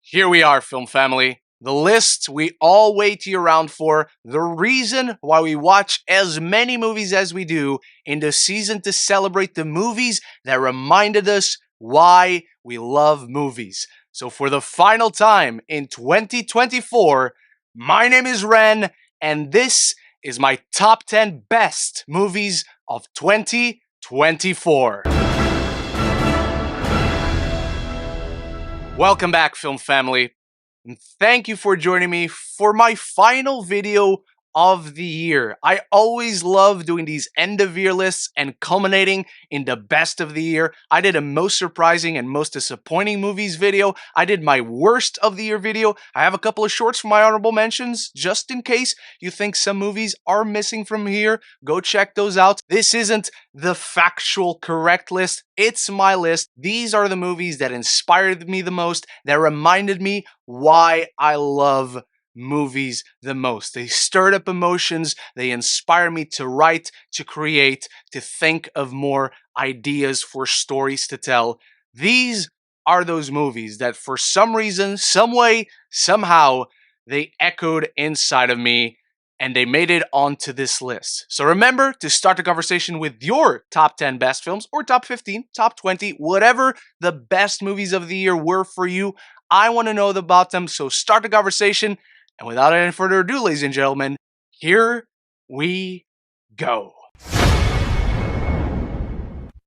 Here we are, film family. The list we all wait year round for, the reason why we watch as many movies as we do in the season to celebrate the movies that reminded us why we love movies. So, for the final time in 2024, my name is Ren, and this is my top 10 best movies of 2024. Welcome back, film family, and thank you for joining me for my final video of the year. I always love doing these end of year lists and culminating in the best of the year. I did a most surprising and most disappointing movies video. I did my worst of the year video. I have a couple of shorts for my honorable mentions, just in case you think some movies are missing from here. Go check those out. This isn't the factual correct list. It's my list. These are the movies that inspired me the most, that reminded me why I love movies the most. They stirred up emotions. They inspire me to write, to create, to think of more ideas for stories to tell. These are those movies that for some reason, some way, somehow, they echoed inside of me and they made it onto this list. So remember to start the conversation with your top 10 best films, or top 15, top 20, whatever the best movies of the year were for you. I want to know about them, so start the conversation. And without any further ado, ladies and gentlemen, here we go.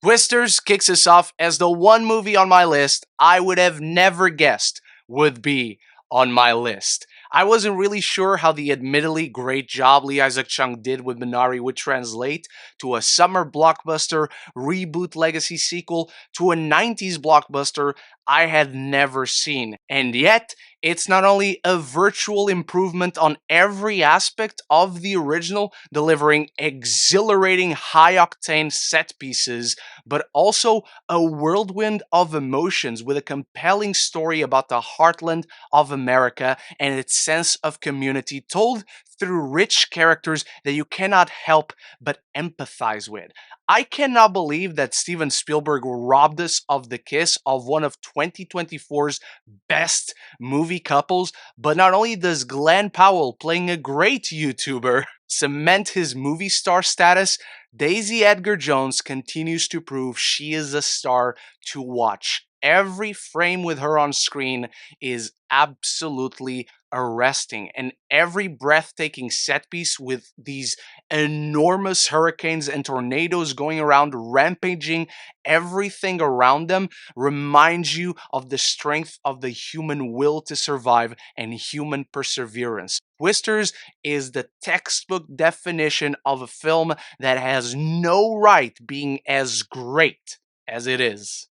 Twisters kicks us off as the one movie on my list I would have never guessed would be on my list. I wasn't really sure how the admittedly great job Lee Isaac Chung did with Minari would translate to a summer blockbuster, reboot legacy sequel, to a 90s blockbuster I had never seen. And yet, it's not only a virtual improvement on every aspect of the original, delivering exhilarating high-octane set pieces, but also a whirlwind of emotions with a compelling story about the heartland of America and its sense of community, told through rich characters that you cannot help but empathize with. I cannot believe that Steven Spielberg robbed us of the kiss of one of 2024's best movie couples, but not only does Glenn Powell, playing a great YouTuber, cement his movie star status, Daisy Edgar Jones continues to prove she is a star to watch. Every frame with her on screen is absolutely arresting, and every breathtaking set piece with these enormous hurricanes and tornadoes going around, rampaging everything around them, reminds you of the strength of the human will to survive and human perseverance. Twisters is the textbook definition of a film that has no right being as great as it is.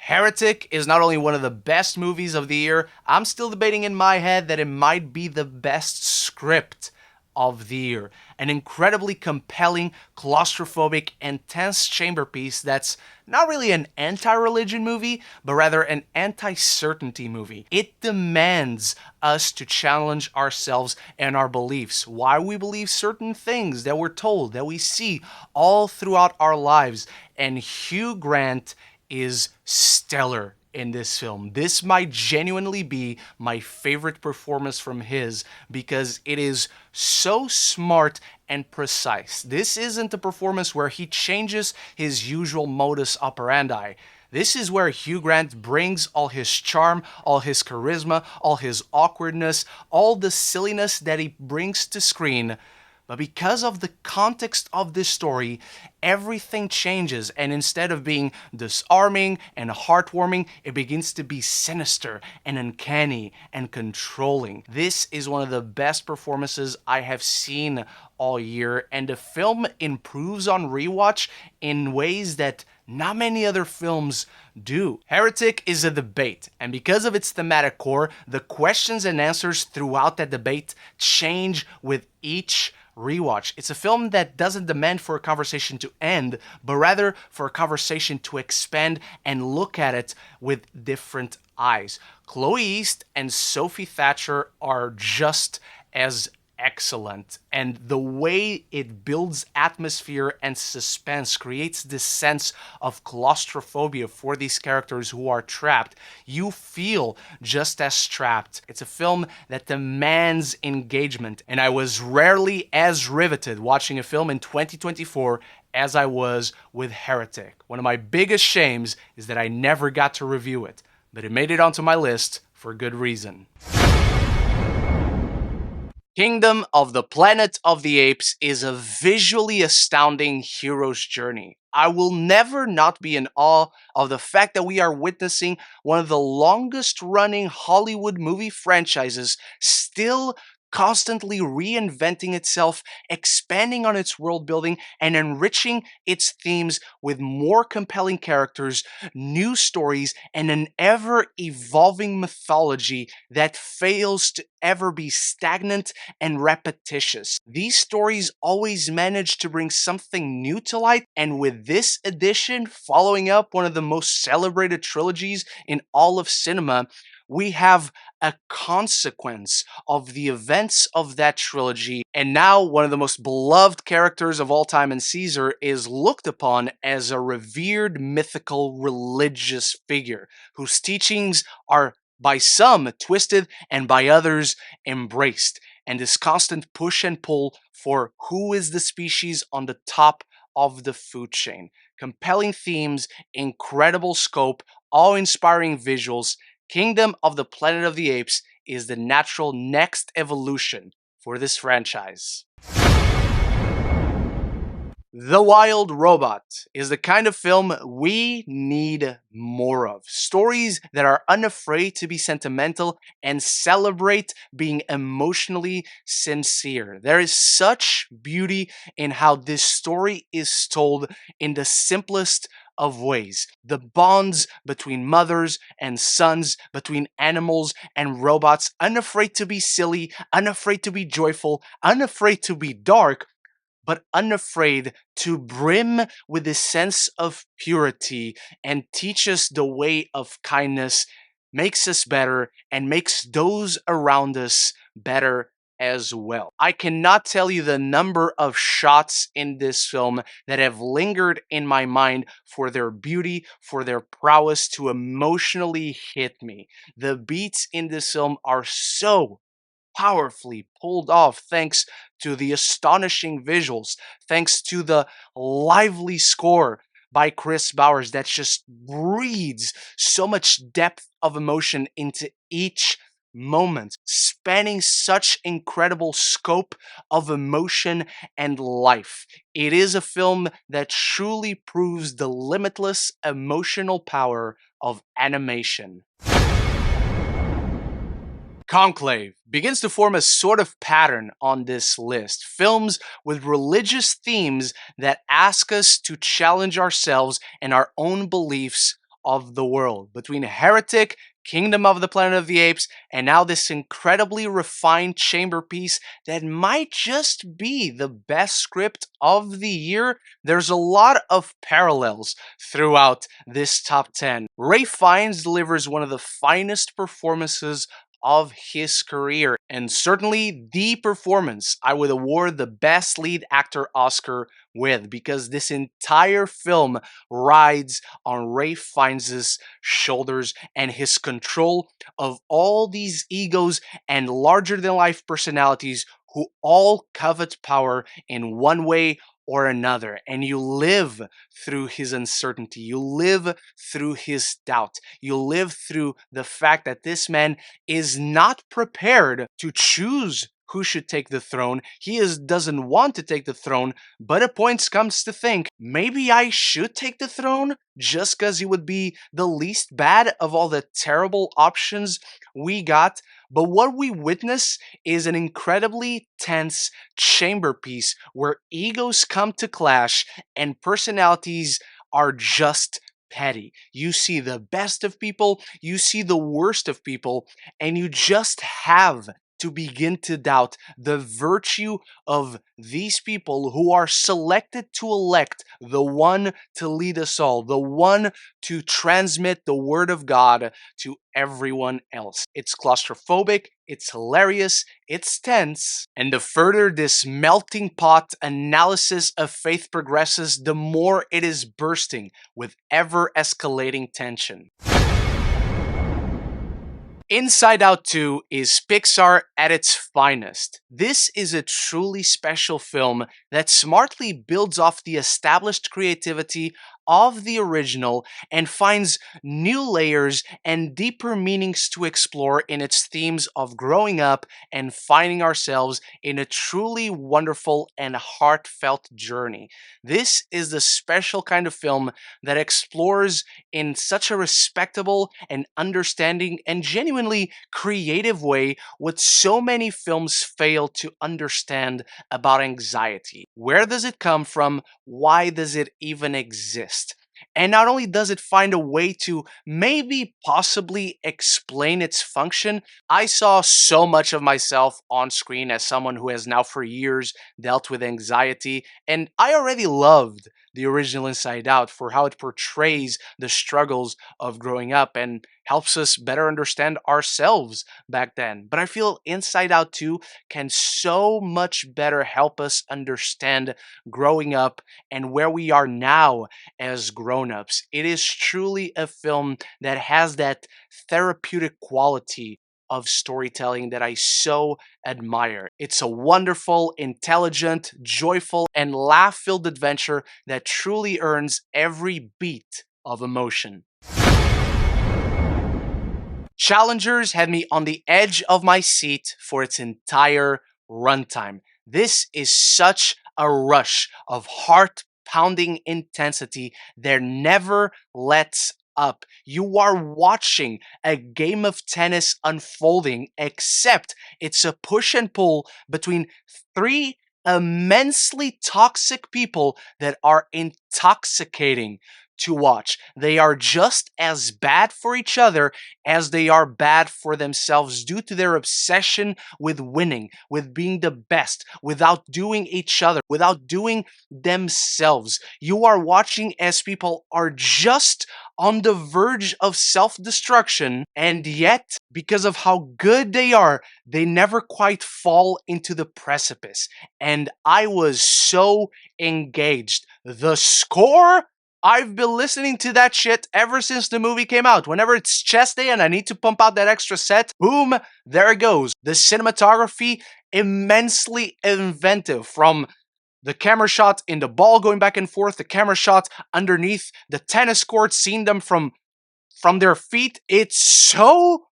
Heretic is not only one of the best movies of the year, I'm still debating in my head that it might be the best script of the year. An incredibly compelling, claustrophobic, intense chamber piece that's not really an anti-religion movie, but rather an anti-certainty movie. It demands us to challenge ourselves and our beliefs, why we believe certain things that we're told, that we see all throughout our lives. And Hugh Grant is stellar in this film. This might genuinely be my favorite performance from his because it is so smart and precise. This isn't a performance where he changes his usual modus operandi. This is where Hugh Grant brings all his charm, all his charisma, all his awkwardness, all the silliness that he brings to screen. But because of the context of this story, everything changes, and instead of being disarming and heartwarming, it begins to be sinister and uncanny and controlling. This is one of the best performances I have seen all year, and the film improves on rewatch in ways that not many other films do. Heretic is a debate, and because of its thematic core, the questions and answers throughout that debate change with each rewatch. It's a film that doesn't demand for a conversation to end, but rather for a conversation to expand and look at it with different eyes. Chloe East and Sophie Thatcher are just as excellent, and the way it builds atmosphere and suspense creates this sense of claustrophobia for these characters who are trapped. You feel just as trapped. It's a film that demands engagement, and I was rarely as riveted watching a film in 2024 as I was with Heretic. One of my biggest shames is that I never got to review it, but it made it onto my list for good reason. Kingdom of the Planet of the Apes is a visually astounding hero's journey. I will never not be in awe of the fact that we are witnessing one of the longest running Hollywood movie franchises still constantly reinventing itself, expanding on its world building, and enriching its themes with more compelling characters, new stories, and an ever evolving mythology that fails to ever be stagnant and repetitious. These stories always manage to bring something new to light, and with this edition following up one of the most celebrated trilogies in all of cinema, we have a consequence of the events of that trilogy, and now one of the most beloved characters of all time in Caesar is looked upon as a revered mythical religious figure whose teachings are by some twisted and by others embraced, and this constant push and pull for who is the species on the top of the food chain. Compelling themes, incredible scope, awe-inspiring visuals. Kingdom of the Planet of the Apes is the natural next evolution for this franchise. The Wild Robot is the kind of film we need more of. Stories that are unafraid to be sentimental and celebrate being emotionally sincere. There is such beauty in how this story is told in the simplest of ways. The bonds between mothers and sons, between animals and robots, unafraid to be silly, unafraid to be joyful, unafraid to be dark, but unafraid to brim with a sense of purity and teach us the way of kindness, makes us better and makes those around us better as well. I cannot tell you the number of shots in this film that have lingered in my mind for their beauty, for their prowess to emotionally hit me. The beats in this film are so powerfully pulled off thanks to the astonishing visuals, thanks to the lively score by Chris Bowers that just breathes so much depth of emotion into each moment, spanning such incredible scope of emotion and life. It is a film that truly proves the limitless emotional power of animation. Conclave begins to form a sort of pattern on this list. Films with religious themes that ask us to challenge ourselves and our own beliefs of the world. Between Heretic, Kingdom of the Planet of the Apes, and now this incredibly refined chamber piece that might just be the best script of the year, there's a lot of parallels throughout this top 10. Ralph Fiennes delivers one of the finest performances of his career, and certainly the performance I would award the Best Lead Actor Oscar with, because this entire film rides on Ralph Fiennes' shoulders and his control of all these egos and larger-than-life personalities who all covet power in one way or another, and you live through his uncertainty, you live through his doubt, you live through the fact that this man is not prepared to choose who should take the throne. Doesn't want to take the throne, but at points comes to think, maybe I should take the throne just because he would be the least bad of all the terrible options we got. But what we witness is an incredibly tense chamber piece where egos come to clash and personalities are just petty. You see the best of people, you see the worst of people, and you just have to begin to doubt the virtue of these people who are selected to elect the one to lead us all, the one to transmit the word of God to everyone else. It's claustrophobic, it's hilarious, it's tense, and the further this melting pot analysis of faith progresses, the more it is bursting with ever escalating tension. Inside Out 2 is Pixar at its finest. This is a truly special film that smartly builds off the established creativity of the original and finds new layers and deeper meanings to explore in its themes of growing up and finding ourselves in a truly wonderful and heartfelt journey. This is the special kind of film that explores in such a respectable and understanding and genuinely creative way what so many films fail to understand about anxiety. Where does it come from? Why does it even exist? And not only does it find a way to maybe possibly explain its function, I saw so much of myself on screen as someone who has now for years dealt with anxiety, and I already loved the original Inside Out for how it portrays the struggles of growing up and helps us better understand ourselves back then. But I feel Inside Out 2 can so much better help us understand growing up and where we are now as grown-ups. It is truly a film that has that therapeutic quality of storytelling that I so admire. It's a wonderful, intelligent, joyful, and laugh-filled adventure that truly earns every beat of emotion. Challengers had me on the edge of my seat for its entire runtime. This is such a rush of heart-pounding intensity that never lets up. You are watching a game of tennis unfolding, except it's a push and pull between three immensely toxic people that are intoxicating to watch. They are just as bad for each other as they are bad for themselves due to their obsession with winning, with being the best, without doing each other, without doing themselves. You are watching as people are just on the verge of self-destruction, and yet, because of how good they are, they never quite fall into the precipice. And I was so engaged. The score? I've been listening to that shit ever since the movie came out. Whenever it's chess day and I need to pump out that extra set, boom, there it goes. The cinematography, immensely inventive, from the camera shot in the ball going back and forth, the camera shot underneath the tennis court, seeing them from their feet. It's so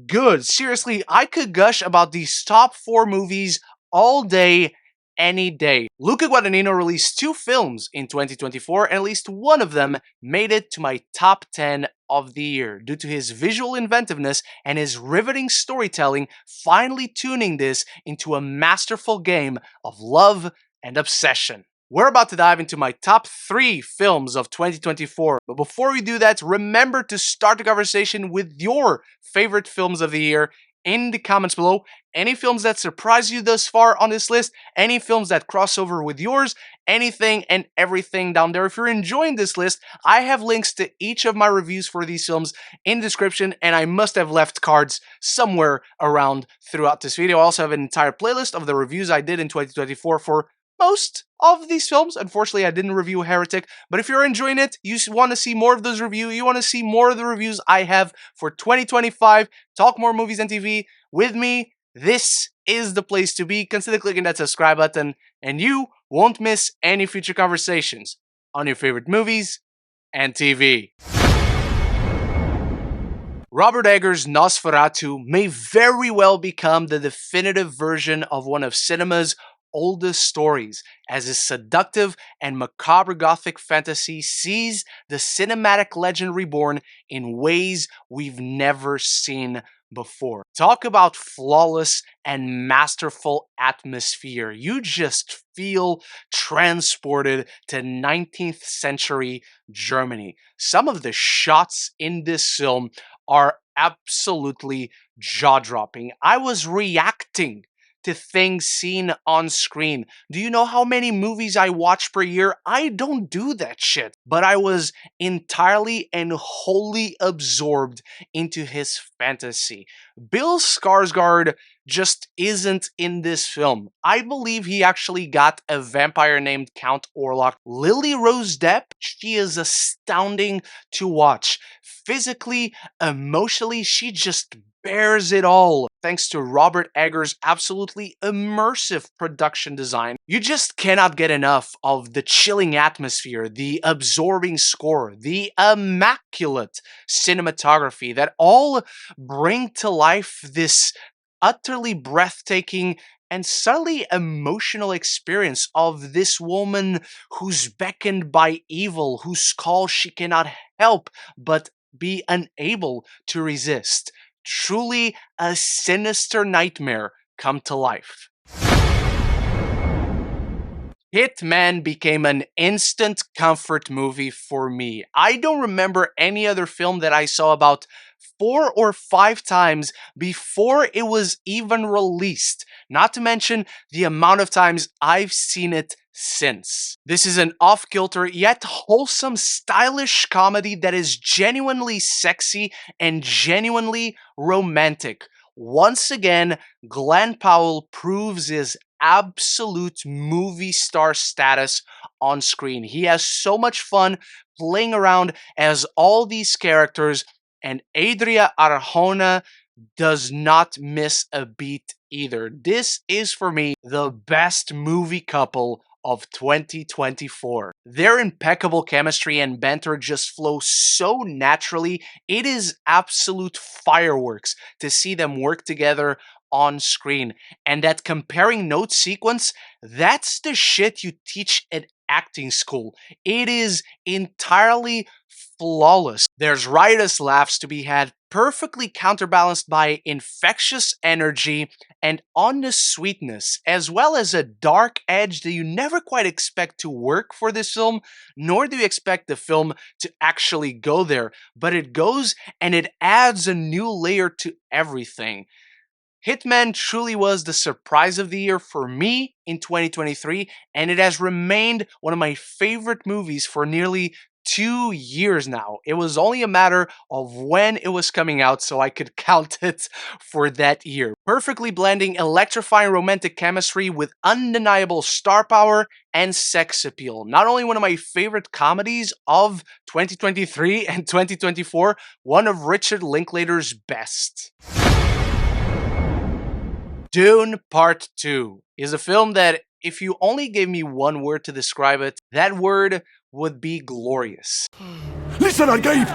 good. Seriously, I could gush about these top 4 movies all day, any day. Luca Guadagnino released 2 films in 2024, and at least one of them made it to my top 10 of the year due to his visual inventiveness and his riveting storytelling, finally tuning this into a masterful game of love and obsession. We're about to dive into my top 3 films of 2024, but before we do that, remember to start the conversation with your favorite films of the year in the comments below. Any films that surprise you thus far on this list, any films that cross over with yours, anything and everything down there. If you're enjoying this list, I have links to each of my reviews for these films in the description, and I must have left cards somewhere around throughout this video. I also have an entire playlist of the reviews I did in 2024 for most of these films. Unfortunately, I didn't review Heretic, but if you're enjoying it, you want to see more of those reviews, you want to see more of the reviews I have for 2025, talk more movies and TV with me, this is the place to be. Consider clicking that subscribe button, and you won't miss any future conversations on your favorite movies and TV. Robert Eggers' Nosferatu may very well become the definitive version of one of cinema's oldest stories, as his seductive and macabre gothic fantasy sees the cinematic legend reborn in ways we've never seen before. Talk about flawless and masterful atmosphere. You just feel transported to 19th century Germany. Some of the shots in this film are absolutely jaw-dropping. I was reacting to things seen on screen. Do you know how many movies I watch per year? I don't do that shit. But I was entirely and wholly absorbed into his fantasy. Bill Skarsgård just isn't in this film. I believe he actually got a vampire named Count Orlok. Lily Rose Depp, she is astounding to watch. Physically, emotionally, she just bears it all. Thanks to Robert Eggers' absolutely immersive production design. You just cannot get enough of the chilling atmosphere, the absorbing score, the immaculate cinematography that all bring to life this utterly breathtaking and subtly emotional experience of this woman who's beckoned by evil, whose call she cannot help but be unable to resist. Truly a sinister nightmare come to life. Hitman became an instant comfort movie for me. I don't remember any other film that I saw about 4 or 5 times before it was even released, not to mention the amount of times I've seen it since. This is an off-kilter yet wholesome, stylish comedy that is genuinely sexy and genuinely romantic. Once again, Glenn Powell proves his absolute movie star status on screen. He has so much fun playing around as all these characters, and Adria Arjona does not miss a beat either. This is for me the best movie couple of 2024. Their impeccable chemistry and banter just flow so naturally. It is absolute fireworks to see them work together on screen. And that comparing notes sequence, that's the shit you teach at acting school. It is entirely flawless. There's riotous laughs to be had, perfectly counterbalanced by infectious energy and honest sweetness, as well as a dark edge that you never quite expect to work for this film, nor do you expect the film to actually go there, but it goes and it adds a new layer to everything. Hitman truly was the surprise of the year for me in 2023, and it has remained one of my favorite movies for nearly 2 years now. It was only a matter of when it was coming out so I could count it for that year. Perfectly blending electrifying romantic chemistry with undeniable star power and sex appeal. Not only one of my favorite comedies of 2023 and 2024, one of Richard Linklater's best. Dune Part 2 is a film that, if you only gave me one word to describe it, that word would be glorious. Listen, Gabe!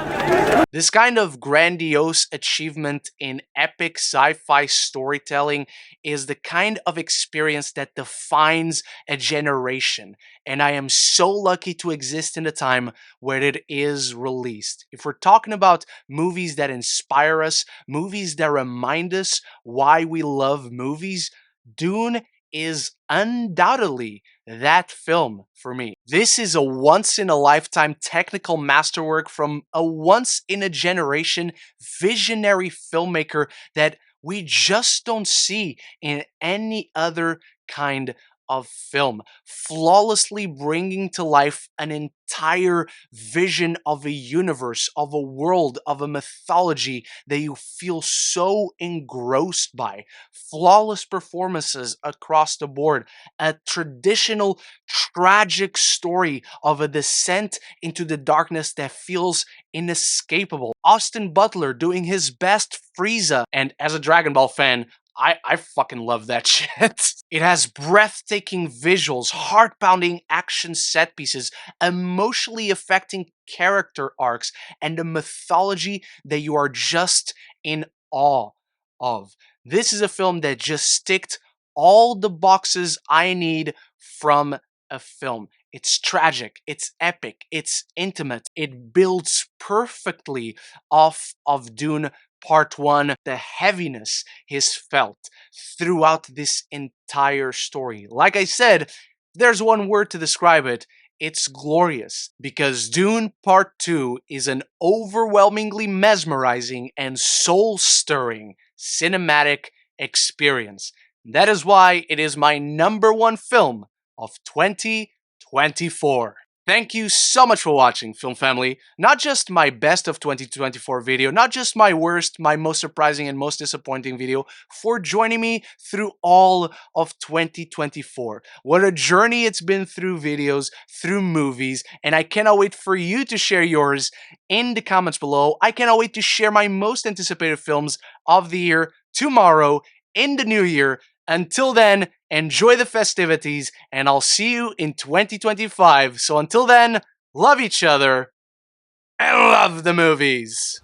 This kind of grandiose achievement in epic sci-fi storytelling is the kind of experience that defines a generation, and I am so lucky to exist in a time where it is released. If we're talking about movies that inspire us, movies that remind us why we love movies, Dune is undoubtedly that film for me. This is a once-in-a-lifetime technical masterwork from a once-in-a-generation visionary filmmaker that we just don't see in any other kind of film, flawlessly bringing to life an entire vision of a universe, of a world, of a mythology that you feel so engrossed by. Flawless performances across the board, a traditional tragic story of a descent into the darkness that feels inescapable. Austin Butler doing his best Frieza, and as a Dragon Ball fan, I fucking love that shit. It has breathtaking visuals, heart-pounding action set pieces, emotionally affecting character arcs, and a mythology that you are just in awe of. This is a film that just ticked all the boxes I need from a film. It's tragic, it's epic, it's intimate, it builds perfectly off of Dune Part 1, the heaviness is felt throughout this entire story. Like I said, there's one word to describe it. it's glorious because Dune Part 2 is an overwhelmingly mesmerizing and soul stirring cinematic experience. That is why it is my number one film of 2024. Thank you so much for watching, Film Family. Not just my best of 2024 video, not just my worst, my most surprising and most disappointing video, for joining me through all of 2024. What a journey it's been through videos, through movies, and I cannot wait for you to share yours in the comments below. I cannot wait to share my most anticipated films of the year tomorrow in the new year. Until then, enjoy the festivities, and I'll see you in 2025. So until then, love each other and love the movies.